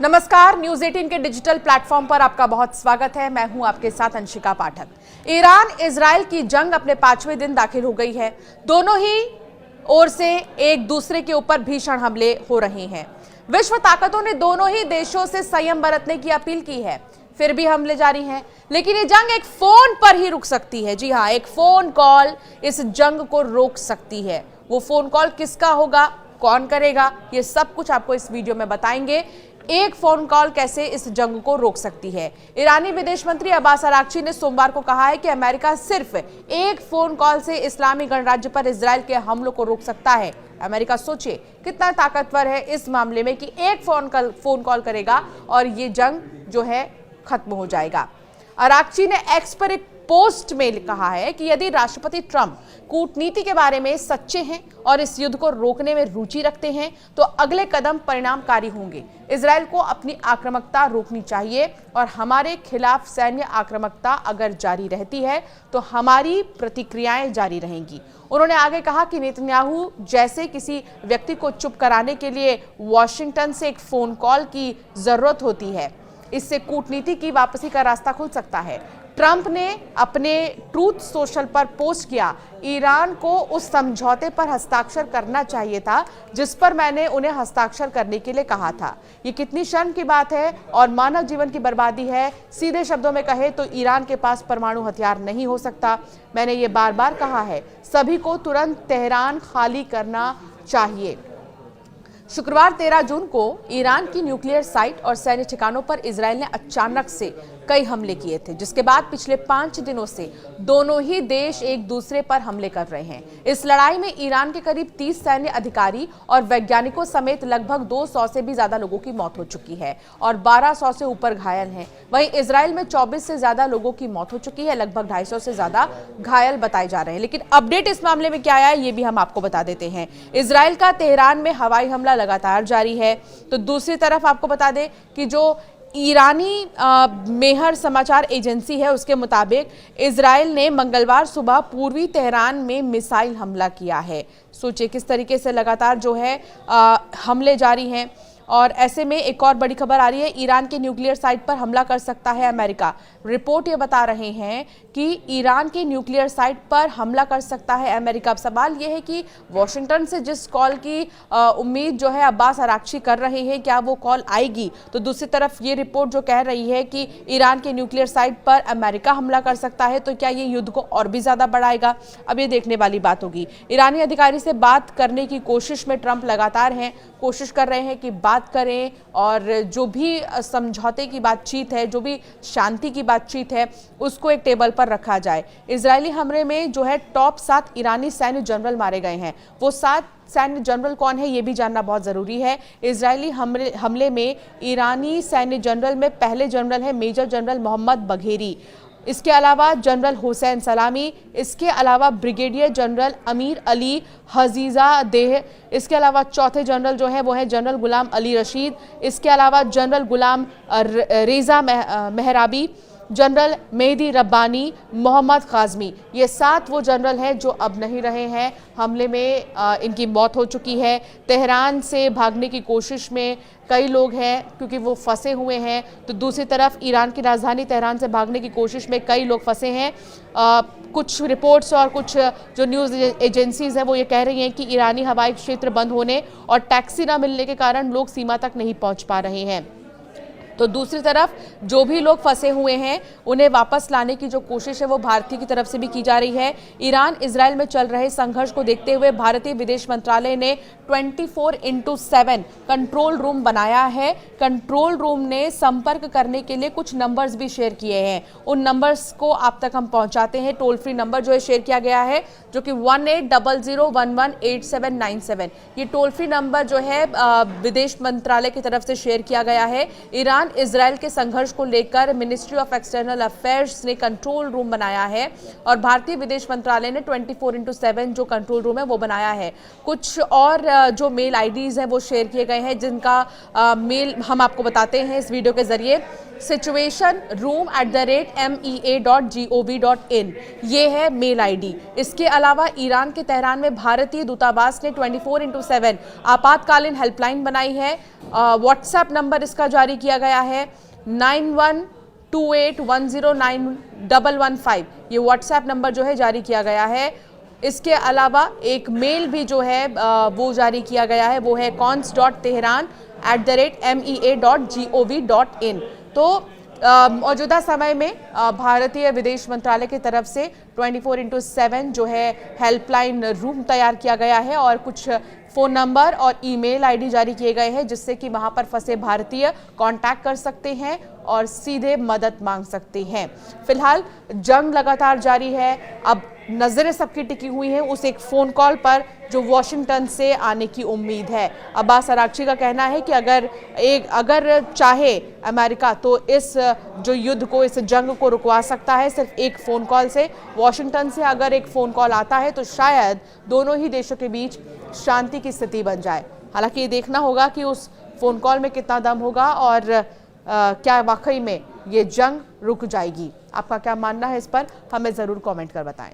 नमस्कार, न्यूज 18 के digital platform पर आपका बहुत स्वागत है। मैं हूं आपके साथ अंशिका पाठक। ईरान इजराइल की जंग अपने 5वें दिन दाखिल हो गई है। दोनों ही ओर से एक दूसरे के ऊपर भीषण हमले हो रहे हैं। विश्व ताकतों ने दोनों ही देशों से संयम बरतने की अपील की है, फिर भी हमले जारी हैं। लेकिन ये जंग एक फोन पर ही रुक सकती है। जी हां, एक फोन कॉल इस जंग को रोक सकती है। वो फोन कॉल किसका होगा, कौन करेगा, ये सब कुछ आपको इस वीडियो में बताएंगे। एक फोन कॉल कैसे इस जंग को रोक सकती है। ईरानी विदेश मंत्री अब्बास अरागची ने सोमवार को कहा है कि अमेरिका सिर्फ एक फोन कॉल से इस्लामी गणराज्य पर इजराइल के हमलों को रोक सकता है। अमेरिका सोचिए कितना ताकतवर है इस मामले में कि एक फोन कॉल करेगा और ये जंग जो है खत्म हो जाएगा। अरागची ने एक्स पर एक पोस्ट में कहा है कि यदि राष्ट्रपति ट्रंप कूटनीति के बारे में सच्चे हैं और इस युद्ध को रोकने में रुचि रखते हैं तो अगले कदम परिणामकारी होंगे। इजराइल को अपनी आक्रामकता रोकनी चाहिए और हमारे खिलाफ सैन्य आक्रामकता अगर जारी रहती है तो हमारी प्रतिक्रियाएं जारी रहेंगी। उन्होंने आगे कहा कि नेतन्याहू जैसे किसी व्यक्ति को चुप कराने के लिए वॉशिंगटन से एक फोन कॉल की जरूरत होती है। इससे कूटनीति की वापसी का रास्ता खुल सकता है। ट्रंप ने अपने ट्रूथ सोशल पर पोस्ट किया, ईरान को उस समझौते पर हस्ताक्षर करना चाहिए था जिस पर मैंने उन्हें हस्ताक्षर करने के लिए कहा था। ये कितनी शर्म की बात है और मानव जीवन की बर्बादी है। सीधे शब्दों में कहे तो ईरान के पास परमाणु हथियार नहीं हो सकता। मैंने ये बार बार कहा है, सभी को तुरंत तेहरान खाली करना चाहिए। शुक्रवार 13 जून को ईरान की न्यूक्लियर साइट और सैन्य ठिकानों पर इजराइल ने अचानक से कई हमले किए थे, जिसके बाद पिछले 5 दिनों से दोनों ही देश एक दूसरे पर हमले कर रहे हैं। इस लड़ाई में ईरान के करीब 30 सैन्य अधिकारी और वैज्ञानिकों समेत लगभग 200 से भी ज्यादा लोगों की मौत हो चुकी है और 1200 से ऊपर घायल हैं। वहीं इजराइल में 24 से ज्यादा लोगों की मौत हो चुकी है, लगभग 250 से ज्यादा घायल बताए जा रहे हैं। लेकिन अपडेट इस मामले में क्या आया है ये भी हम आपको बता देते हैं। इजराइल का तेहरान में हवाई हमला लगातार जारी है। तो दूसरी तरफ आपको बता दें कि जो ईरानी मेहर समाचार एजेंसी है उसके मुताबिक इजराइल ने मंगलवार सुबह पूर्वी तेहरान में मिसाइल हमला किया है। सोचिए किस तरीके से लगातार जो है हमले जारी हैं। और ऐसे में एक और बड़ी खबर आ रही है, ईरान के न्यूक्लियर साइट पर हमला कर सकता है अमेरिका। रिपोर्ट ये बता रहे हैं कि ईरान के न्यूक्लियर साइट पर हमला कर सकता है अमेरिका। अब सवाल ये है कि वॉशिंगटन से जिस कॉल की उम्मीद जो है अब्बास अरागची कर रहे हैं, क्या वो कॉल आएगी? तो दूसरी तरफ ये रिपोर्ट जो कह रही है कि ईरान के न्यूक्लियर साइट पर अमेरिका हमला कर सकता है, तो क्या ये युद्ध को और भी ज्यादा बढ़ाएगा? अब ये देखने वाली बात होगी। ईरानी अधिकारी से बात करने की कोशिश में ट्रंप लगातार हैं, कोशिश कर रहे हैं कि बात करें और जो भी समझौते की बातचीत है, जो भी शांति की बातचीत है, उसको एक टेबल पर रखा जाए। इजरायली हमले में जो है टॉप 7 ईरानी सैन्य जनरल मारे गए हैं। वो 7 सैन्य जनरल कौन है ये भी जानना बहुत जरूरी है। इजरायली हमले में ईरानी सैन्य जनरल में पहले जनरल है मेजर जनरल मोहम्मद बघेरी, इसके अलावा जनरल हुसैन सलामी, इसके अलावा ब्रिगेडियर जनरल अमीर अली हजीजा देह, इसके अलावा चौथे जनरल जो है वो है जनरल गुलाम अली रशीद, इसके अलावा जनरल गुलाम रेजा मेहराबी, जनरल मेहदी रब्बानी, मोहम्मद काजमी। ये 7 वो जनरल हैं जो अब नहीं रहे हैं। हमले में इनकी मौत हो चुकी है। तेहरान से भागने की कोशिश में कई लोग हैं क्योंकि वो फंसे हुए हैं। तो दूसरी तरफ ईरान की राजधानी तेहरान से भागने की कोशिश में कई लोग फंसे हैं। कुछ रिपोर्ट्स और कुछ जो न्यूज़ एजेंसीज हैं वो ये कह रही हैं कि ईरानी हवाई क्षेत्र बंद होने और टैक्सी न मिलने के कारण लोग सीमा तक नहीं पहुंच पा रहे हैं। तो दूसरी तरफ जो भी लोग फंसे हुए हैं उन्हें वापस लाने की जो कोशिश है वो भारतीय की तरफ से भी की जा रही है। ईरान इजराइल में चल रहे संघर्ष को देखते हुए भारतीय विदेश मंत्रालय ने 24/7 कंट्रोल रूम बनाया है। कंट्रोल रूम ने संपर्क करने के लिए कुछ नंबर्स भी शेयर किए हैं। उन नंबर्स को आप तक हम पहुंचाते हैं। टोल फ्री नंबर जो है शेयर किया गया है जो कि 1800118797। ये टोल फ्री नंबर जो है विदेश मंत्रालय की तरफ से शेयर किया गया है। ईरान ईरान इजराइल के संघर्ष को लेकर मिनिस्ट्री ऑफ एक्सटर्नल अफेयर्स ने कंट्रोल रूम बनाया है और भारतीय विदेश मंत्रालय ने 24/7 जो कंट्रोल रूम है वो बनाया है। कुछ और जो मेल आईडीज हैं वो शेयर किए गए हैं, जिनका मेल हम आपको बताते हैं इस वीडियो के जरिए। situationroom@mea.gov.in ये है मेल आईडी। इसके अलावा ईरान के तेहरान में भारतीय दूतावास ने 24/7 आपातकालीन हेल्पलाइन बनाई है। व्हाट्सएप नंबर इसका जारी किया गया है 9128109115। ये व्हाट्सएप नंबर जो है जारी किया गया है। इसके अलावा एक मेल भी जो है वो जारी किया गया है, वो है cons.tehran@mea.gov.in। तो मौजूदा समय में भारतीय विदेश मंत्रालय की तरफ से 24/7 जो है हेल्पलाइन रूम तैयार किया गया है और कुछ फ़ोन नंबर और ईमेल आईडी जारी किए गए हैं, जिससे कि वहां पर फंसे भारतीय कांटेक्ट कर सकते हैं और सीधे मदद मांग सकते हैं। फिलहाल जंग लगातार जारी है। अब नजरें सबकी टिकी हुई हैं उस एक फ़ोन कॉल पर जो वॉशिंगटन से आने की उम्मीद है। अब्बास अरागची का कहना है कि अगर चाहे अमेरिका तो इस जो युद्ध को, इस जंग को रुकवा सकता है सिर्फ एक फ़ोन कॉल से। वॉशिंगटन से अगर एक फ़ोन कॉल आता है तो शायद दोनों ही देशों के बीच शांति की स्थिति बन जाए। हालांकि ये देखना होगा कि उस फ़ोन कॉल में कितना दम होगा और क्या वाकई में ये जंग रुक जाएगी। आपका क्या मानना है इस पर, हमें ज़रूर कमेंट कर बताएं।